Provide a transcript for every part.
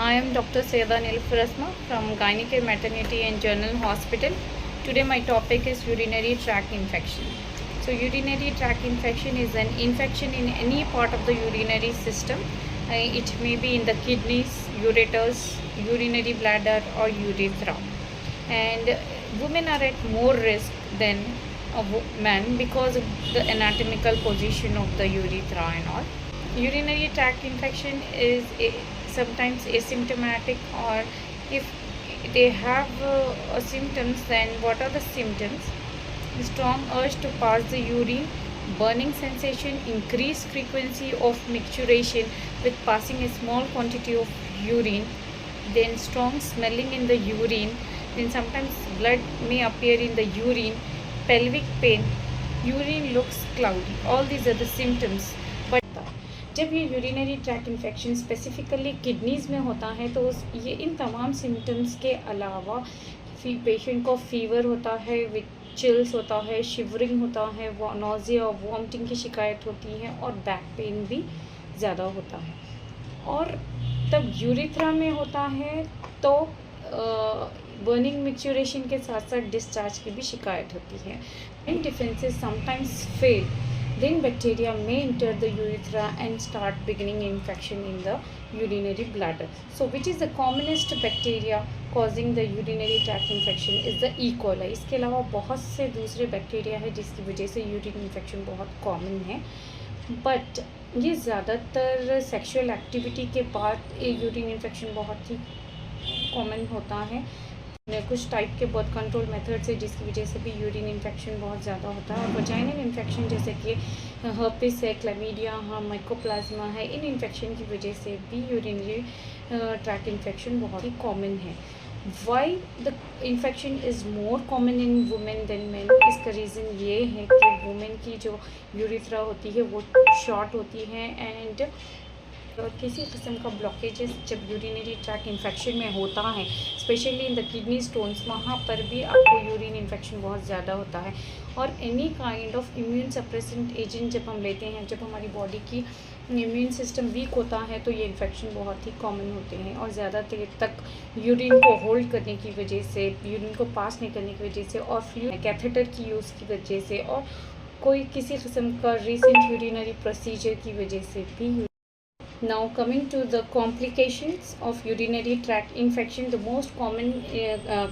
I am Dr. Sayeda Nilufar Asma from Gynecare Maternity and General Hospital. Today my topic is urinary tract infection. So urinary tract infection is an infection in any part of the urinary system. It may be in the kidneys, ureters, urinary bladder or urethra. And women are at more risk than men because of the anatomical position of the urethra and all. Urinary tract infection is sometimes asymptomatic, or if they have symptoms, then what are the symptoms? Strong urge to pass the urine, burning sensation, increased frequency of micturition with passing a small quantity of urine, then strong smelling in the urine, then sometimes blood may appear in the urine, pelvic pain, urine looks cloudy. All these are the symptoms. But जब ये urinary tract infection specifically kidneys में होता है तो ये इन तमाम symptoms के अलावा पेशेंट को फीवर होता है, विथ चिल्स होता है, शिवरिंग होता है, नोज़िया और वॉमिटिंग की शिकायत होती है और बैक पेन भी ज़्यादा होता है। और तब यूरिथ्रा में होता है तो बर्निंग मिक्चुरेशन के साथ साथ डिस्चार्ज की भी शिकायत होती है। इन defences sometimes fail, then bacteria may enter the urethra and start beginning infection in the urinary bladder. So which is the commonest bacteria causing the urinary tract infection is the E. coli. इसके अलावा बहुत से दूसरे bacteria है जिसकी वजह से urine infection बहुत कॉमन है, बट ये ज़्यादातर सेक्सुअल एक्टिविटी के बाद ये यूरिन इन्फेक्शन बहुत ही कॉमन होता है। कुछ टाइप के बर्थ कंट्रोल मेथड्स है जिसकी वजह से भी यूरिन इन्फेक्शन बहुत ज़्यादा होता है। और वजाइनल इन्फेक्शन जैसे कि हर्पिस है, क्लैमिडिया है, माइकोप्लाज्मा है, इन इन्फेक्शन की वजह से भी यूरिनरी ट्रैक्ट इन्फेक्शन बहुत ही कॉमन है। Why the infection is more common in women than man? इसका रीज़न ये है कि वुमेन की जो यूरिथ्रा होती है वो शॉर्ट होती है, एंड और किसी किस्म का ब्लॉकेजेस जब यूरिनरी ट्रैक इन्फेक्शन में होता है, specially in the kidney stones, वहाँ पर भी आपको यूरिन इन्फेक्शन बहुत ज़्यादा होता है। और any kind of immune suppressant agent जब हम लेते हैं, जब हमारी बॉडी की इम्यून सिस्टम वीक होता है तो ये इन्फेक्शन बहुत ही कॉमन होते हैं। और ज़्यादा देर तक यूरिन को होल्ड करने की वजह से, यूरिन को पास नहीं करने की वजह से, और कैथेटर की यूज़ की वजह से, और कोई किसी किस्म का रिसेंट यूरिनरी प्रोसीजर की वजह से भी। Now coming to the complications of urinary tract infection, the most common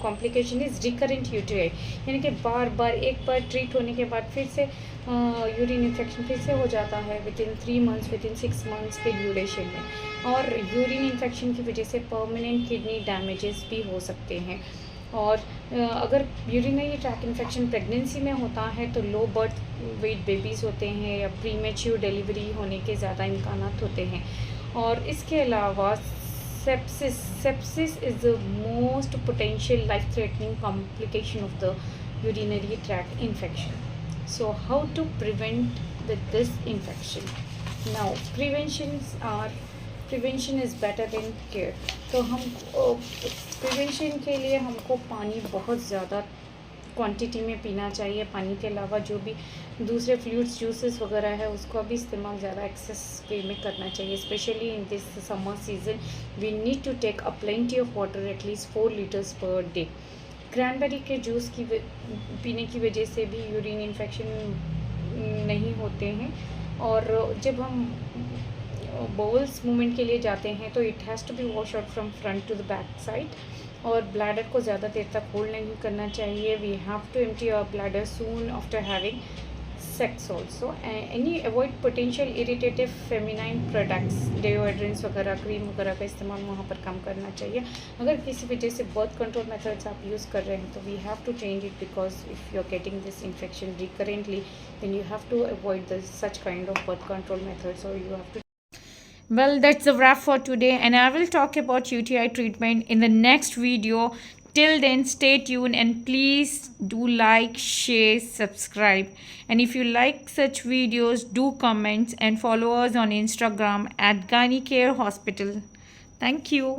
complication is recurrent UTI, यानी कि बार बार एक बार ट्रीट होने के बाद फिर से यूरिन इन्फेक्शन फिर से हो जाता है विदिन 3 मंथ्स, विदिन 6 मंथ्स के ड्यूरेशन में। और यूरिन इन्फेक्शन की वजह से परमानेंट किडनी डैमेजेस भी हो सकते हैं। और अगर यूरिनरी ट्रैक इन्फेक्शन प्रेगनेंसी में होता है तो लो बर्थ वेट बेबीज़ होते हैं या प्रीमेच्योर डिलीवरी होने के ज़्यादा इम्कानात होते हैं। और इसके अलावा sepsis is the most potential life threatening complication of the urinary tract infection. So how to prevent this infection? Now prevention is better than care. तो हम प्रिवेंशन के लिए हमको पानी बहुत ज़्यादा क्वांटिटी में पीना चाहिए। पानी के अलावा जो भी दूसरे फ्लूइड्स, जूसेस वगैरह है उसका भी इस्तेमाल ज़्यादा एक्सेस वे में करना चाहिए। Specially in this summer season we need to take a plenty of water, at least 4 litres per day. Cranberry के जूस की पीने की वजह से भी यूरिन इन्फेक्शन नहीं होते हैं। और जब हम बाउल्स मूवमेंट के लिए जाते हैं तो it has to be wash out from front to the back side. और ब्लैडर को ज़्यादा देर तक होल्ड नहीं करना चाहिए। We have to empty our bladder soon after having sex also. Any avoid potential irritative feminine products, deodorants वगैरह, cream वगैरह का इस्तेमाल वहाँ पर कम करना चाहिए। अगर किसी वजह से बर्थ कंट्रोल मेथड्स आप यूज़ कर रहे हैं तो we have to change it, because if you are getting this infection recurrently then you have to avoid such kind of birth control methods, or you have to. Well, that's the wrap for today, and I will talk about UTI treatment in the next video. Till then, stay tuned and please do like, share, subscribe. And if you like such videos, do comment and follow us on Instagram at Gynecare Hospital. Thank you.